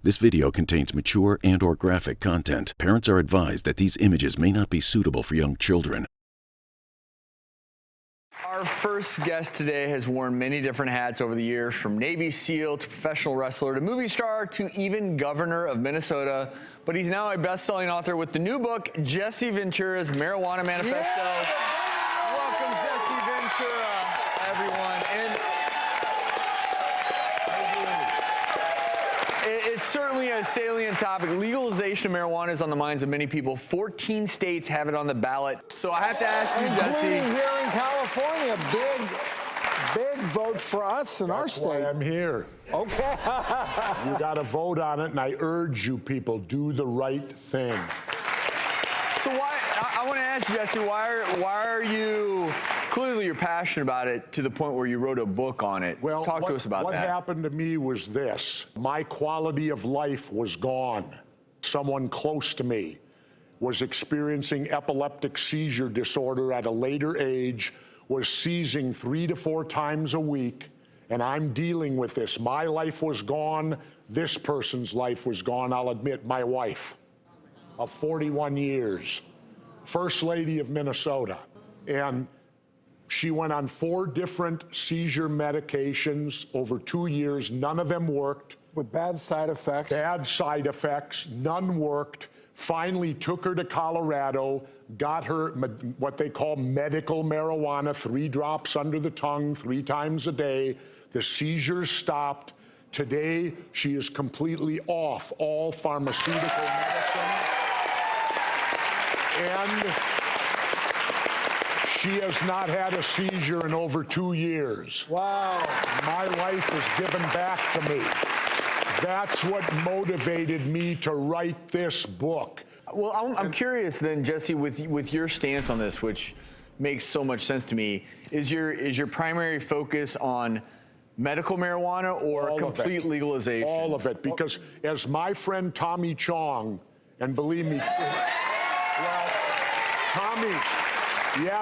This video contains mature and/or graphic content. Parents are advised that these images may not be suitable for young children. Our first guest today has worn many different hats over the years, from Navy SEAL to professional wrestler to movie star to even governor of Minnesota. But he's now a best-selling author with the new book, Jesse Ventura's Marijuana Manifesto. Yeah. Welcome, Jesse Ventura, everyone. And it's certainly a salient topic. Legalization of marijuana is on the minds of many people. 14 states have it on the ballot. So I have to ask you, Jesse. Including here in California, big vote for us in our state. That's why I'm here. Okay. You got to vote on it, and I urge you people, do the right thing. So I want to ask you, Jesse, why are you, clearly you're passionate about it to the point where you wrote a book on it. Well, talk to us about that. What happened to me was this. My quality of life was gone. Someone close to me was experiencing epileptic seizure disorder at a later age, was seizing 3 to 4 times a week, and I'm dealing with this. My life was gone. This person's life was gone. I'll admit, my wife of 41 years, First Lady of Minnesota, and she went on 4 different seizure medications over 2 years. None of them worked. With bad side effects. Bad side effects. None worked. Finally took her to Colorado, got her what they call medical marijuana, 3 drops under the tongue 3 times a day. The seizures stopped. Today, she is completely off all pharmaceutical medicine. And she has not had a seizure in over 2 years. Wow. My life was given back to me. That's what motivated me to write this book. Well, I'm curious then, Jesse, with your stance on this, which makes so much sense to me. Is your primary focus on medical marijuana or complete legalization? All of it, because as my friend Tommy Chong, and believe me, well,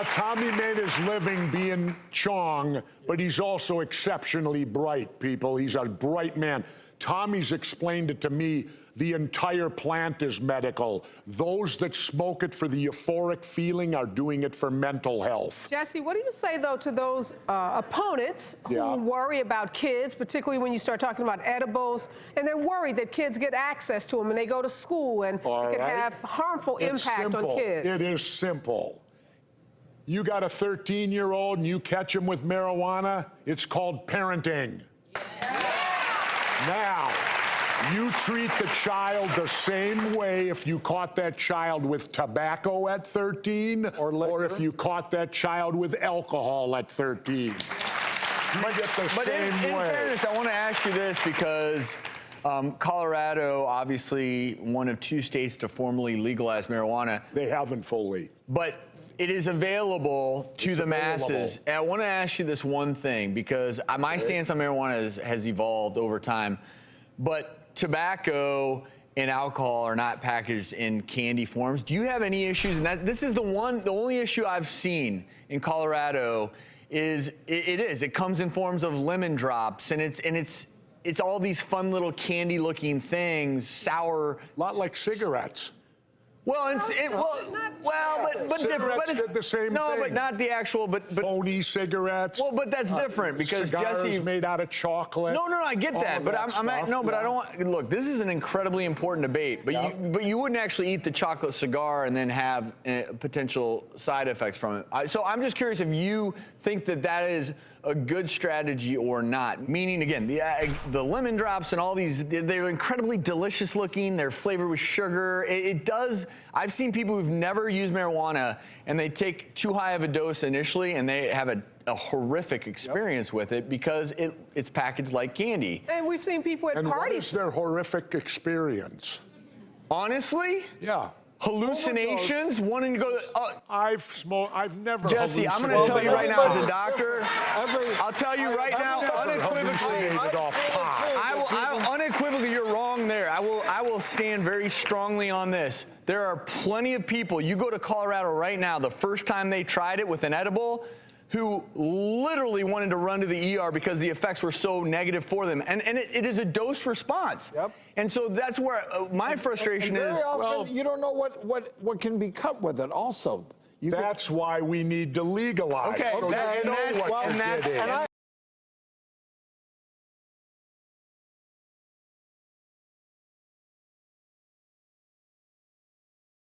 Tommy made his living being Chong, but he's also exceptionally bright, people. He's a bright man. Tommy's explained it to me. The entire plant is medical. Those that smoke it for the euphoric feeling are doing it for mental health. Jesse, what do you say, though, to those opponents who worry about kids, particularly when you start talking about edibles, and they're worried that kids get access to them and they go to school and it can have harmful impact on kids? It is simple. You got a 13-year-old and you catch him with marijuana, it's called parenting. Now, you treat the child the same way if you caught that child with tobacco at 13 or if you caught that child with alcohol at 13. Treat it the same way. In fairness, I want to ask you this because Colorado, obviously one of 2 states to formally legalize marijuana. They haven't fully. But it is available to the masses. And I want to ask you this one thing, because my stance on marijuana has evolved over time. But tobacco and alcohol are not packaged in candy forms. Do you have any issues? And this is the only issue I've seen in Colorado is it comes in forms of lemon drops, and it's all these fun little candy-looking things, sour. A lot like cigarettes. Well, but different. Did the same thing. No, but not the actual, but phony cigarettes. Well, but that's different because cigars Jesse made out of chocolate. No, I get that, but I don't want. Look, this is an incredibly important debate, but you wouldn't actually eat the chocolate cigar and then have potential side effects from it. So I'm just curious if you think that is a good strategy or not. Meaning, again, the lemon drops and all these, they're incredibly delicious looking. They're flavored with sugar. I've seen people who've never used marijuana and they take too high of a dose initially and they have a horrific experience with it because it's packaged like candy. And we've seen people at parties. What is their horrific experience? Honestly? Yeah. Hallucinations, wanting to go. I've never. Jesse, I'm going to tell you right now, as a doctor, I'll tell you right now, unequivocally, unequivocally, you're wrong there. I will stand very strongly on this. There are plenty of people. You go to Colorado right now. The first time they tried it with an edible, who literally wanted to run to the ER because the effects were so negative for them. And it is a dose response. Yep. And so that's where my frustration and is. very often, you don't know what can be cut with it also. That's why we need to legalize. Okay, so and you know that's- what and you that's- did. And